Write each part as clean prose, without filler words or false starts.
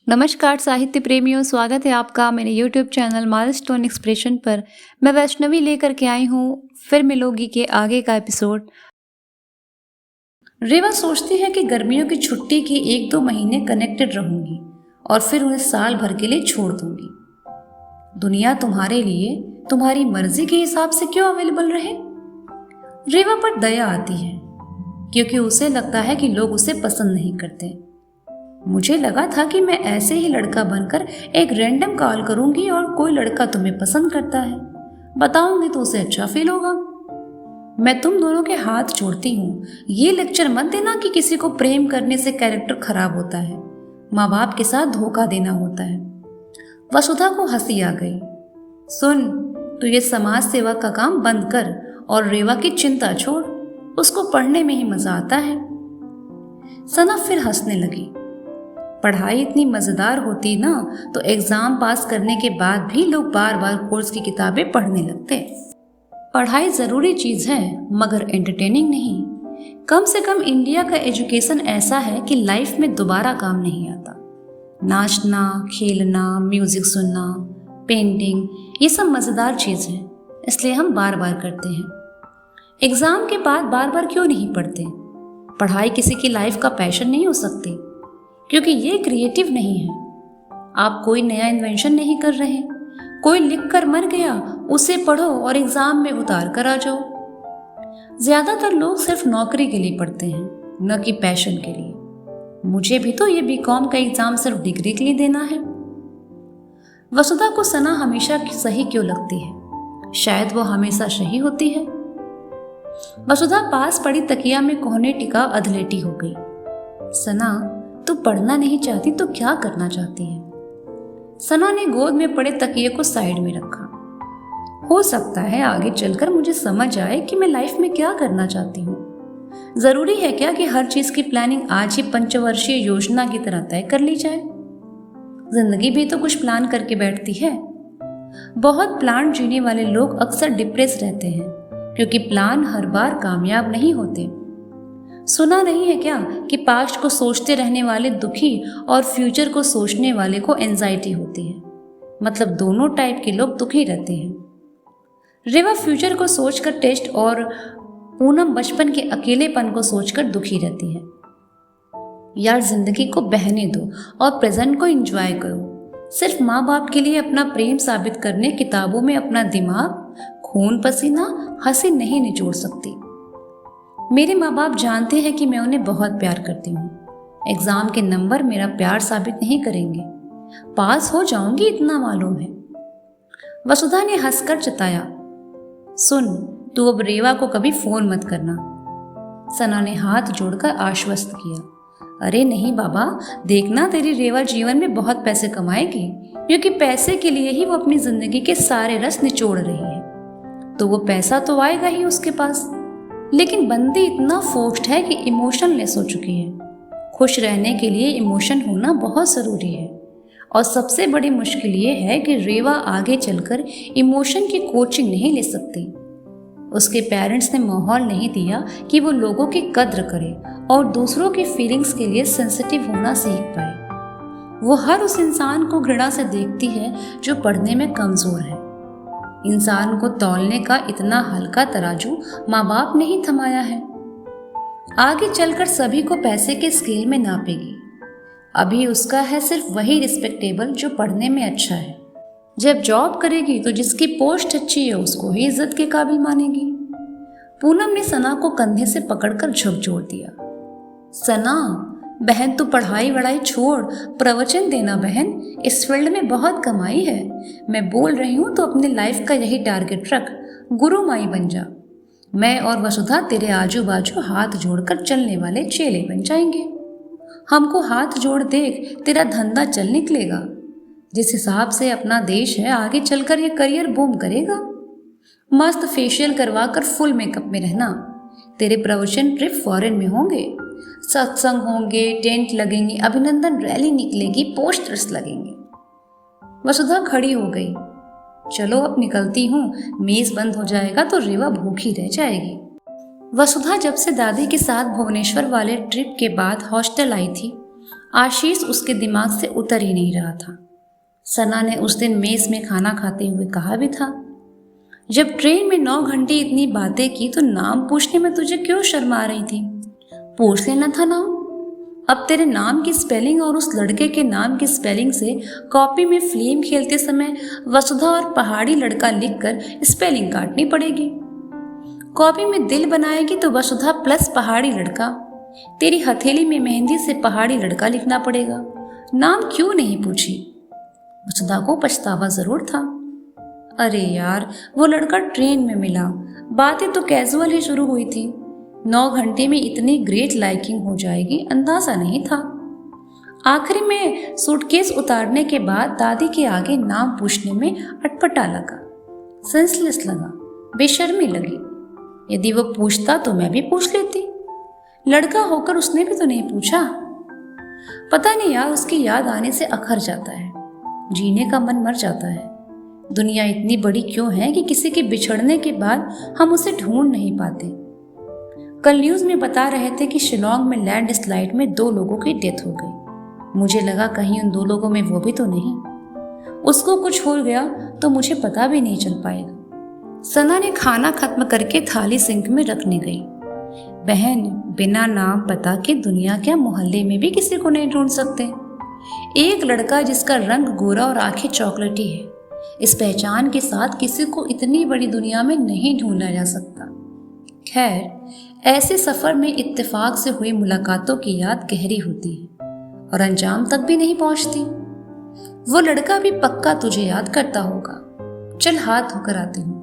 नमस्कार साहित्य प्रेमियों, स्वागत है आपका मेरे YouTube चैनल माइलस्टोन एक्सप्रेशन पर। मैं वैष्णवी लेकर के आई हूँ फिर मिलोगी के आगे का एपिसोड। रेवा सोचती है कि गर्मियों की छुट्टी के 1-2 महीने कनेक्टेड रहूंगी और फिर उन्हें साल भर के लिए छोड़ दूंगी। दुनिया तुम्हारे लिए तुम्हारी मर्जी के हिसाब से क्यों अवेलेबल रहे? रेवा पर दया आती है क्योंकि उसे लगता है कि लोग उसे पसंद नहीं करते। मुझे लगा था कि मैं ऐसे ही लड़का बनकर एक रैंडम कॉल करूंगी और कोई लड़का तुम्हें पसंद करता है, बताऊंगी तो उसे अच्छा फील होगा। मैं तुम दोनों के हाथ जोड़ती हूँ, ये लेक्चर मत देना कि किसी को प्रेम करने से कैरेक्टर खराब होता है, माँ बाप के साथ धोखा देना होता है। वसुधा को हंसी आ गई। सुन, तू ये समाज सेवा का काम बंद कर और रेवा की चिंता छोड़, उसको पढ़ने में ही मजा आता है। सना फिर हंसने लगी। पढ़ाई इतनी मजेदार होती ना तो एग्जाम पास करने के बाद भी लोग बार बार कोर्स की किताबें पढ़ने लगते। पढ़ाई जरूरी चीज है मगर एंटरटेनिंग नहीं। कम से कम इंडिया का एजुकेशन ऐसा है कि लाइफ में दोबारा काम नहीं आता। नाचना, खेलना, म्यूजिक सुनना, पेंटिंग, ये सब मजेदार चीज है, इसलिए हम बार बार करते हैं। एग्जाम के बाद बार बार क्यों नहीं पढ़ते? पढ़ाई किसी की लाइफ का पैशन नहीं हो सकती क्योंकि ये क्रिएटिव नहीं है। आप कोई नया इन्वेंशन नहीं कर रहे। कोई लिख कर मर गया, उसे पढ़ो और एग्जाम में उतार कर आ जाओ। ज्यादातर लोग सिर्फ नौकरी के लिए पढ़ते हैं, न कि पैशन के लिए। मुझे भी तो ये बीकॉम का एग्जाम सिर्फ डिग्री के लिए देना है। वसुधा को सना हमेशा सही क्यों लगती है? शायद वो हमेशा सही होती है। वसुधा पास पड़ी तकिया में कोहने टिका अधलेटी हो गई। सना, तू पढ़ना नहीं चाहती तो क्या करना चाहती है? सना ने गोद में पड़े तकिए को साइड में रखा। हो सकता है आगे चलकर मुझे समझ आए कि मैं लाइफ में क्या करना चाहती हूँ। जरूरी है क्या कि हर चीज की प्लानिंग आज ही पंचवर्षीय योजना की तरह तय कर ली जाए? जिंदगी भी तो कुछ प्लान करके बैठती है। बहुत प्लान जीने वाले लोग अक्सर डिप्रेस रहते हैं क्योंकि प्लान हर बार कामयाब नहीं होते। सुना नहीं है क्या कि पास्ट को सोचते रहने वाले दुखी और फ्यूचर को सोचने वाले को एंजाइटी होती है। मतलब दोनों टाइप के लोग दुखी रहते हैं। रेवा फ्यूचर को सोचकर टेस्ट और पूनम बचपन के अकेलेपन को सोचकर दुखी रहती है। यार, जिंदगी को बहने दो और प्रेजेंट को एंजॉय करो। सिर्फ माँ बाप के लिए अपना प्रेम साबित करने किताबों में अपना दिमाग, खून पसीना, हंसी नहीं निचोड़ सकती। मेरे माँ बाप जानते हैं कि मैं उन्हें बहुत प्यार करती हूँ। एग्जाम के नंबर मेरा प्यार साबित नहीं करेंगे। पास हो जाऊंगी इतना मालूम है। वसुधा ने हंसकर जताया। सुन, तू अब रेवा को कभी फोन मत करना। सना ने हाथ जोड़कर आश्वस्त किया। अरे नहीं बाबा, देखना तेरी रेवा जीवन में बहुत पैसे कमाएगी क्योंकि पैसे के लिए ही वो अपनी जिंदगी के सारे रस निचोड़ रही है। तो वो पैसा तो आएगा ही उसके पास, लेकिन बंदी इतना फोक्स्ड है कि इमोशनलेस हो चुकी है। खुश रहने के लिए इमोशन होना बहुत ज़रूरी है और सबसे बड़ी मुश्किल ये है कि रेवा आगे चलकर इमोशन की कोचिंग नहीं ले सकती। उसके पेरेंट्स ने माहौल नहीं दिया कि वो लोगों की कद्र करे और दूसरों की फीलिंग्स के लिए सेंसिटिव होना सीख पाए। वो हर उस इंसान को घृणा से देखती है जो पढ़ने में कमज़ोर है। इंसान को तौलने का इतना हल्का तराजू माँ बाप ने ही थमाया है। आगे चलकर सभी को पैसे के स्केल में नापेगी। अभी उसका है सिर्फ वही रिस्पेक्टेबल जो पढ़ने में अच्छा है। जब जॉब करेगी तो जिसकी पोस्ट अच्छी है उसको ही इज्जत के काबिल मानेगी। पूनम ने सना को कंधे से पकड़कर झकझोर दिया। सना बहन, तू पढ़ाई वढ़ाई छोड़, प्रवचन देना बहन। इस फील्ड में बहुत कमाई है। मैं बोल रही हूँ तो अपनी लाइफ का यही टारगेट रख, गुरु माई बन जा। मैं और वसुधा तेरे आजू बाजू हाथ जोड़कर चलने वाले चेले बन जाएंगे। हमको हाथ जोड़ देख, तेरा धंधा चल निकलेगा। जिस हिसाब से अपना देश है, आगे चलकर ये करियर बूम करेगा। मस्त फेशियल करवा कर फुल मेकअप में रहना। तेरे प्रवचन ट्रिप फॉरेन में होंगे, सत्संग होंगे, टेंट लगेंगे, अभिनंदन रैली निकलेगी, पोस्टर्स लगेंगे। वसुधा खड़ी हो गई। चलो अब निकलती हूँ, मेज बंद हो जाएगा तो रेवा भूखी रह जाएगी। वसुधा जब से दादी के साथ भुवनेश्वर वाले ट्रिप के बाद हॉस्टल आई थी, आशीष उसके दिमाग से उतर ही नहीं रहा था। सना ने उस दिन मेस में खाना खाते हुए कहा भी था, जब ट्रेन में 9 घंटे इतनी बातें की तो नाम पूछने में तुझे क्यों शर्मा रही थी? पूछ लेना था नाम। अब तेरे नाम की स्पेलिंग और उस लड़के के नाम की स्पेलिंग से कॉपी में फिल्म खेलते समय वसुधा और पहाड़ी लड़का लिखकर स्पेलिंग काटनी पड़ेगी। कॉपी में दिल बनाएगी तो वसुधा प्लस पहाड़ी लड़का। तेरी हथेली में मेहंदी से पहाड़ी लड़का लिखना पड़ेगा। नाम क्यों नहीं पूछी? वसुधा को पछतावा जरूर था। अरे यार, वो लड़का ट्रेन में मिला, बातें तो कैजुअल ही शुरू हुई थी। 9 घंटे में इतनी ग्रेट लाइकिंग हो जाएगी अंदाजा नहीं था। आखिरी में सूटकेस उतारने के बाद दादी के आगे नाम पूछने में अटपटा लगा, सेंसलेस लगा, बेशर्मी लगी। यदि वो पूछता तो मैं भी पूछ लेती। लड़का होकर उसने भी तो नहीं पूछा। पता नहीं यार, उसकी याद आने से अखर जाता है, जीने का मन मर जाता है। दुनिया इतनी बड़ी क्यों है कि किसी के बिछड़ने के बाद हम उसे ढूंढ नहीं पाते। कल न्यूज में बता रहे थे कि शिलोंग में लैंड स्लाइड में 2 लोगों की डेथ हो गई। मुझे लगा कहीं उन 2 लोगों में वो भी तो नहीं। उसको कुछ हो गया तो मुझे पता भी नहीं चल पाएगा। सना ने खाना खत्म करके थाली सिंक में रखने गई। बहन, बिना नाम पता के दुनिया क्या मोहल्ले में भी किसी को नहीं ढूंढ सकते। एक लड़का जिसका रंग गोरा और आंखें चॉकलेटी है, इस पहचान के साथ किसी को इतनी बड़ी दुनिया में नहीं ढूंढा जा सकता। खैर, ऐसे सफर में इत्तेफाक से हुई मुलाकातों की याद गहरी होती है और अंजाम तक भी नहीं पहुंचती। वो लड़का भी पक्का तुझे याद करता होगा। चल हाथ धोकर आती हूँ।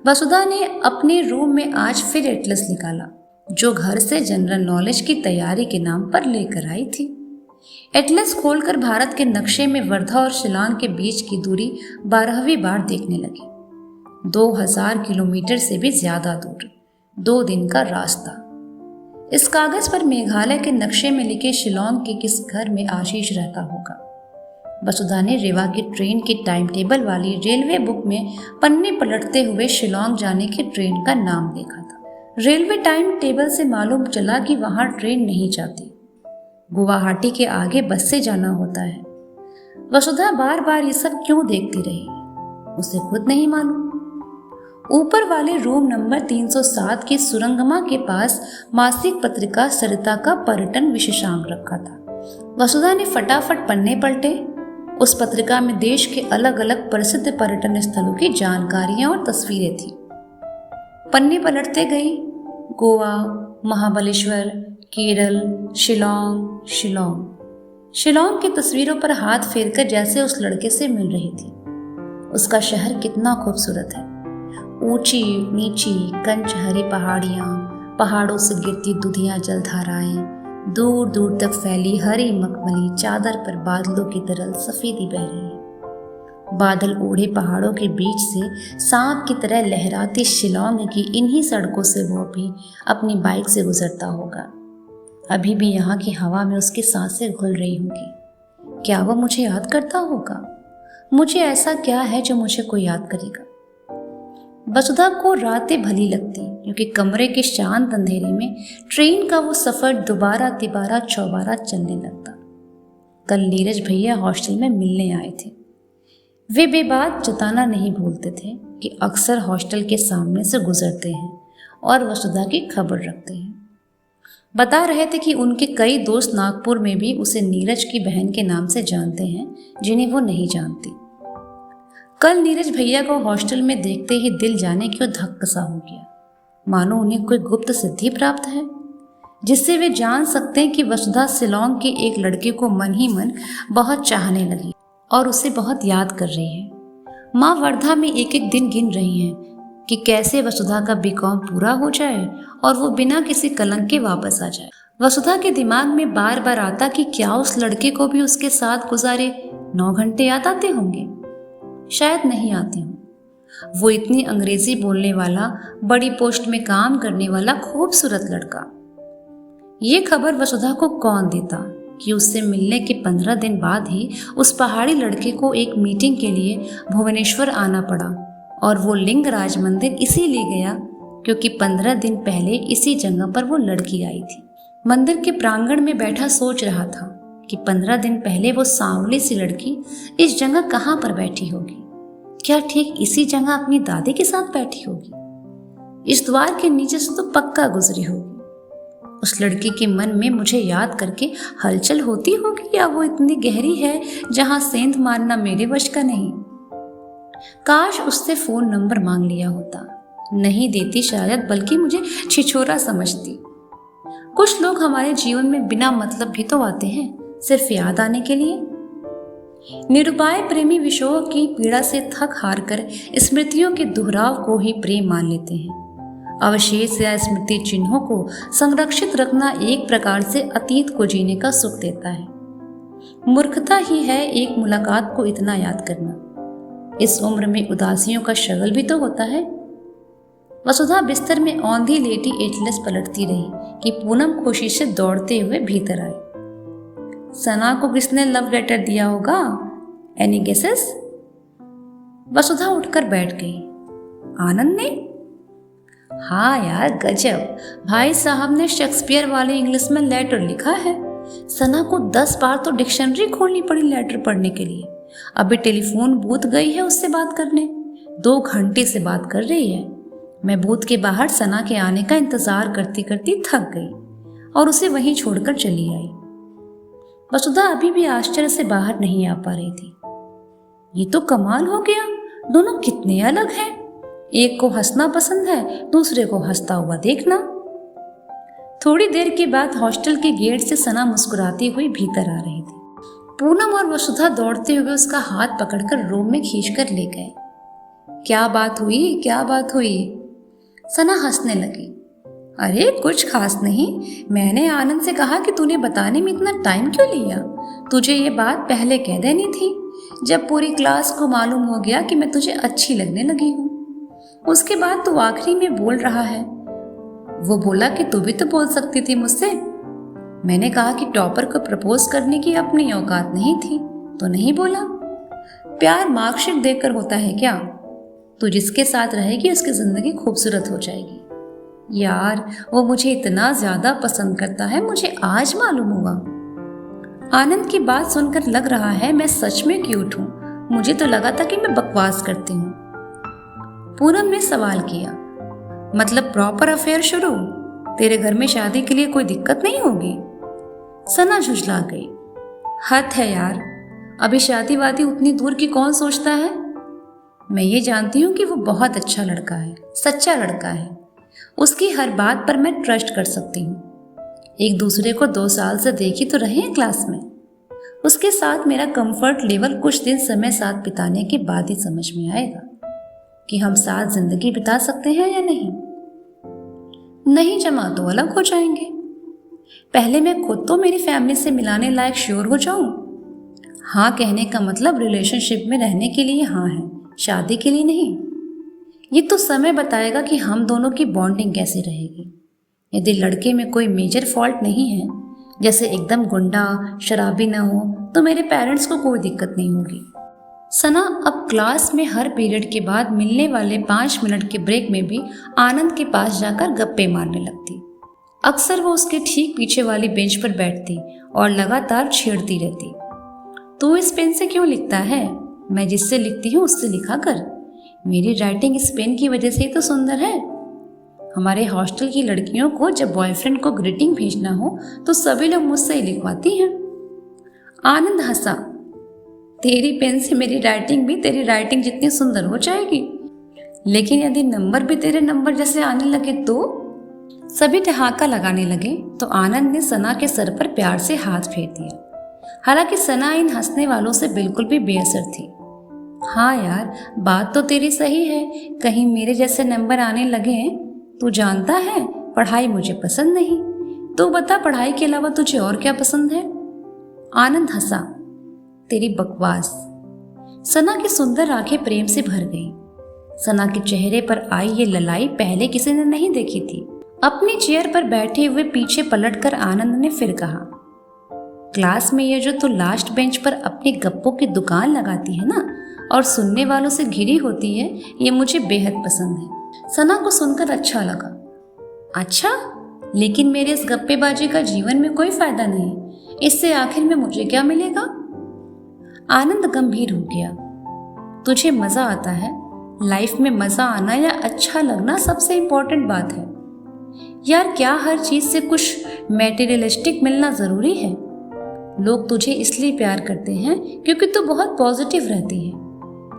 वसुधा ने अपने रूम में आज फिर एटलस निकाला, जो घर से जनरल नॉलेज की तैयारी के नाम पर लेकर आई थी। एटलस खोलकर भारत के नक्शे में वर्धा और शिलांग के बीच की दूरी 12वीं बार देखने लगी। 2000 किलोमीटर से भी ज्यादा दूर, 2 दिन का रास्ता। इस कागज पर मेघालय के नक्शे में लिखे शिलोंग के किस घर में आशीष रहता होगा। वसुधा ने रेवा की ट्रेन की टाइम टेबल वाली रेलवे बुक में पन्ने पलटते हुए शिलोंग जाने की ट्रेन का नाम देखा था। रेलवे टाइम टेबल से मालूम चला कि वहां ट्रेन नहीं जाती, गुवाहाटी के आगे बस से जाना होता है। वसुधा बार बार ये सब क्यों देखती रही, उसे खुद नहीं मालूम। ऊपर वाले रूम नंबर 307 की सुरंगमा के पास मासिक पत्रिका सरिता का पर्यटन विशेषांक रखा था। वसुधा ने फटाफट पन्ने पलटे। उस पत्रिका में देश के अलग अलग प्रसिद्ध पर्यटन स्थलों की जानकारियां और तस्वीरें थी। पन्ने पलटते गई। गोवा, महाबलेश्वर, केरल, शिलोंग की तस्वीरों पर हाथ फेरकर जैसे उस लड़के से मिल रही थी। उसका शहर कितना खूबसूरत है। ऊंची नीची कंचहरी पहाड़ियां, पहाड़ों से गिरती दुधिया जलधाराएं, दूर दूर तक फैली हरी मखमली चादर पर बादलों की तरह सफेदी बह रही है। बादल ओढ़े पहाड़ों के बीच से सांप की तरह लहराती शिलोंग की इन्हीं सड़कों से वो भी अपनी बाइक से गुजरता होगा। अभी भी यहाँ की हवा में उसकी सांसें घुल रही होंगी। क्या वो मुझे याद करता होगा? मुझे ऐसा क्या है जो मुझे कोई याद करेगा? वसुधा को रातें भली लगती, क्योंकि कमरे के शांत अंधेरे में ट्रेन का वो सफर दोबारा तिबारा चौबारा चलने लगता। कल नीरज भैया हॉस्टल में मिलने आए थे। वे बेबात जताना नहीं भूलते थे कि अक्सर हॉस्टल के सामने से गुजरते हैं और वसुधा की खबर रखते हैं। बता रहे थे कि उनके कई दोस्त नागपुर में भी उसे नीरज की बहन के नाम से जानते हैं, जिन्हें वो नहीं जानती। कल नीरज भैया को हॉस्टल में देखते ही दिल जाने क्यों धक्का सा हो गया, मानो उन्हें कोई गुप्त सिद्धि प्राप्त है, जिससे वे जान सकते हैं कि वसुधा शिलोंग के एक लड़के को मन ही मन बहुत चाहने लगी और उसे बहुत याद कर रही है। माँ वर्धा में एक एक दिन गिन रही हैं कि कैसे वसुधा का बीकॉम पूरा हो जाए और वो बिना किसी कलंक के वापस आ जाए। वसुधा के दिमाग में बार बार आता कि क्या उस लड़के को भी उसके साथ गुजारे 9 घंटे याद आते होंगे। शायद नहीं आते हों। वो इतनी अंग्रेजी बोलने वाला, बड़ी पोस्ट में काम करने वाला खूबसूरत लड़का। ये खबर वसुधा को कौन देता कि उससे मिलने के 15 दिन बाद ही उस पहाड़ी लड़के को एक मीटिंग के लिए भुवनेश्वर आना पड़ा, और वो लिंगराज मंदिर इसीलिए गया क्योंकि 15 दिन पहले इसी जगह पर वो लड़की आई थी। मंदिर के प्रांगण में बैठा सोच रहा था कि 15 दिन पहले वो सांवली सी लड़की इस जगह कहाँ पर बैठी होगी। क्या ठीक इसी जगह अपनी दादी के साथ बैठी होगी? इस द्वार के नीचे से तो पक्का गुजरी होगी। उस लड़की के मन में मुझे याद करके हलचल होती होगी, या वो इतनी गहरी है जहां सेंध मारना मेरे वश का नहीं। काश उससे फोन नंबर मांग लिया होता। नहीं देती शायद, बल्कि मुझे छिछोरा समझती। कुछ लोग हमारे जीवन में बिना मतलब भी तो आते हैं, सिर्फ याद आने के लिए। निरुपाय प्रेमी विषयों की पीड़ा से थक हार कर स्मृतियों के दोहराव को ही प्रेम मान लेते हैं। अवशेष या स्मृति चिन्हों को संरक्षित रखना एक प्रकार से अतीत को जीने का सुख देता है। मूर्खता ही है एक मुलाकात को इतना याद करना। इस उम्र में उदासियों का शगल भी तो होता है। वसुधा बिस्तर में औंधी लेटी एटलस पलटती रही कि पूनम खुशी से दौड़ते हुए भीतर आई। सना को किसने लव लेटर दिया होगा? Any guesses? वसुधा उठकर बैठ गई। आनंद ने? हाँ यार गजब, भाई साहब ने शेक्सपियर वाले इंग्लिश में लेटर लिखा है। सना को 10 बार तो डिक्शनरी खोलनी पड़ी लेटर पढ़ने के लिए। अभी टेलीफोन बूथ गई है उससे बात करने। 2 घंटे से बात कर रही है। मैं बूथ के बाहर सना के आने का इंतजार करती करती थक गई और उसे वहीं छोड़कर चली आई। वसुधा अभी भी आश्चर्य से बाहर नहीं आ पा रही थी। ये तो कमाल हो गया, दोनों कितने अलग हैं। एक को हंसना पसंद है, दूसरे को हंसता हुआ देखना। थोड़ी देर के बाद हॉस्टल के गेट से सना मुस्कुराती हुई भीतर आ रही थी। पूनम और वसुधा दौड़ते हुए उसका हाथ पकड़कर रूम में खींचकर ले गए। क्या बात हुई, क्या बात हुई? सना हंसने लगी। अरे कुछ खास नहीं, मैंने आनंद से कहा कि तूने बताने में इतना टाइम क्यों लिया। तुझे ये बात पहले कह देनी थी, जब पूरी क्लास को मालूम हो गया कि मैं तुझे अच्छी लगने लगी हूँ। उसके बाद तू आखिरी में बोल रहा है। वो बोला कि तू भी तो बोल सकती थी मुझसे। मैंने कहा कि टॉपर को प्रपोज करने की अपनी औकात नहीं थी, तो नहीं बोला। प्यार मार्कशीट देकर होता है क्या? तू जिसके साथ रहेगी उसकी जिंदगी खूबसूरत हो जाएगी। यार वो मुझे इतना ज्यादा पसंद करता है, मुझे आज मालूम हुआ। आनंद की बात सुनकर लग रहा है मैं सच में क्यूट हूँ। मुझे तो लगा था कि मैं बकवास करती हूँ। पूनम ने सवाल किया। मतलब प्रॉपर अफेयर शुरू? तेरे घर में शादी के लिए कोई दिक्कत नहीं होगी? सना झुंझला गई। हद है यार, अभी शादी वादी उतनी दूर की कौन सोचता है। मैं ये जानती हूँ कि वो बहुत अच्छा लड़का है, सच्चा लड़का है। उसकी हर बात पर मैं ट्रस्ट कर सकती हूँ। एक दूसरे को 2 साल से देखी तो रहे हैं क्लास में। उसके साथ मेरा कंफर्ट लेवल कुछ दिन समय साथ बिताने के बाद ही समझ में आएगा कि हम साथ जिंदगी बिता सकते हैं या नहीं। नहीं जमा तो अलग हो जाएंगे। पहले मैं खुद तो मेरी फैमिली से मिलाने लायक श्योर हो जाऊं। हाँ कहने का मतलब रिलेशनशिप में रहने के लिए हाँ है, शादी के लिए नहीं। ये तो समय बताएगा कि हम दोनों की बॉन्डिंग कैसी रहेगी। यदि लड़के में कोई मेजर फॉल्ट नहीं है, जैसे एकदम गुंडा शराबी ना हो, तो मेरे पेरेंट्स को कोई दिक्कत नहीं होगी। सना अब क्लास में हर पीरियड के बाद मिलने वाले 5 मिनट के ब्रेक में भी आनंद के पास जाकर गप्पे मारने लगती। अक्सर वो उसके ठीक पीछे वाली बेंच पर बैठती और लगातार छेड़ती रहती। तू इस पेन से क्यों लिखता है? मैं जिससे लिखती हूँ उससे लिखा कर। मेरी राइटिंग इस पेन की वजह से ही तो सुंदर है। हमारे हॉस्टल की लड़कियों को जब बॉयफ्रेंड को ग्रीटिंग भेजना हो तो सभी लोग मुझसे ही लिखवाती हैं। आनंद हंसा। तेरी पेन से मेरी राइटिंग भी तेरी राइटिंग जितनी सुंदर हो जाएगी, लेकिन यदि नंबर भी तेरे नंबर जैसे आने लगे तो? सभी ठहाका लगाने लगे तो आनंद ने सना के सर पर प्यार से हाथ फेर दिया। हालांकि सना इन हंसने वालों से बिल्कुल भी बेअसर थी। हाँ यार, बात तो तेरी सही है, कहीं मेरे जैसे नंबर आने लगे। तू जानता है पढ़ाई मुझे पसंद नहीं। तू बता पढ़ाई के अलावा तुझे और क्या पसंद है? आनंद हंसा। तेरी बकवास। सना की सुंदर आंखें प्रेम से भर गईं। सना के चेहरे पर आई ये ललाई पहले किसी ने नहीं देखी थी। अपनी चेयर पर बैठे हुए पीछे पलटकर आनंद ने फिर कहा, क्लास में ये जो तू लास्ट बेंच पर अपनी गप्पों की दुकान लगाती है ना और सुनने वालों से घिरी होती है, ये मुझे बेहद पसंद है। सना को सुनकर अच्छा लगा। अच्छा, लेकिन मेरे इस गप्पेबाजी का जीवन में कोई फायदा नहीं। इससे आखिर में मुझे क्या मिलेगा? आनंद गंभीर हो गया। तुझे मजा आता है? लाइफ में मजा आना या अच्छा लगना सबसे इम्पोर्टेंट बात है यार। क्या हर चीज से कुछ मैटेरियलिस्टिक मिलना जरूरी है? लोग तुझे इसलिए प्यार करते हैं क्योंकि तू बहुत पॉजिटिव रहती है।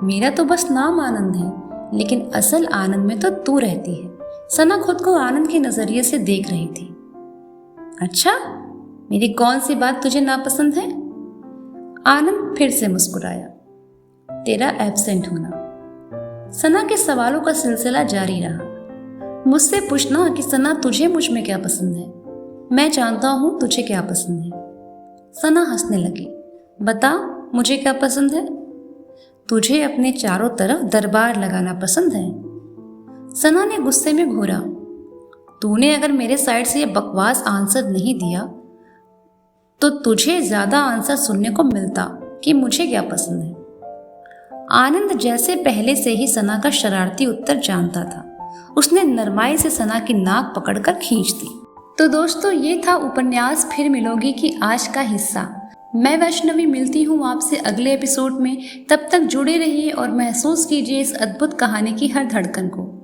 मेरा तो बस नाम आनंद है, लेकिन असल आनंद में तो तू रहती है। सना खुद को आनंद के नजरिए से देख रही थी। अच्छा, मेरी कौन सी बात तुझे नापसंद है? आनंद फिर से मुस्कुराया। तेरा एब्सेंट होना। सना के सवालों का सिलसिला जारी रहा। मुझसे पूछना कि सना तुझे मुझ में क्या पसंद है। मैं जानता हूं तुझे क्या पसंद है। सना हंसने लगी। बता, मुझे क्या पसंद है? तुझे अपने चारों तरफ दरबार लगाना पसंद है। सना ने गुस्से में घूरा। तूने अगर मेरे साइड से ये बकवास आंसर नहीं दिया तो तुझे ज्यादा आंसर सुनने को मिलता कि मुझे क्या पसंद है। आनंद जैसे पहले से ही सना का शरारती उत्तर जानता था। उसने नरमाई से सना की नाक पकड़कर खींच दी। तो दोस्तों, ये था उपन्यास फिर मिलोगी की आज का हिस्सा। मैं वैष्णवी मिलती हूँ आपसे अगले एपिसोड में। तब तक जुड़े रहिए और महसूस कीजिए इस अद्भुत कहानी की हर धड़कन को।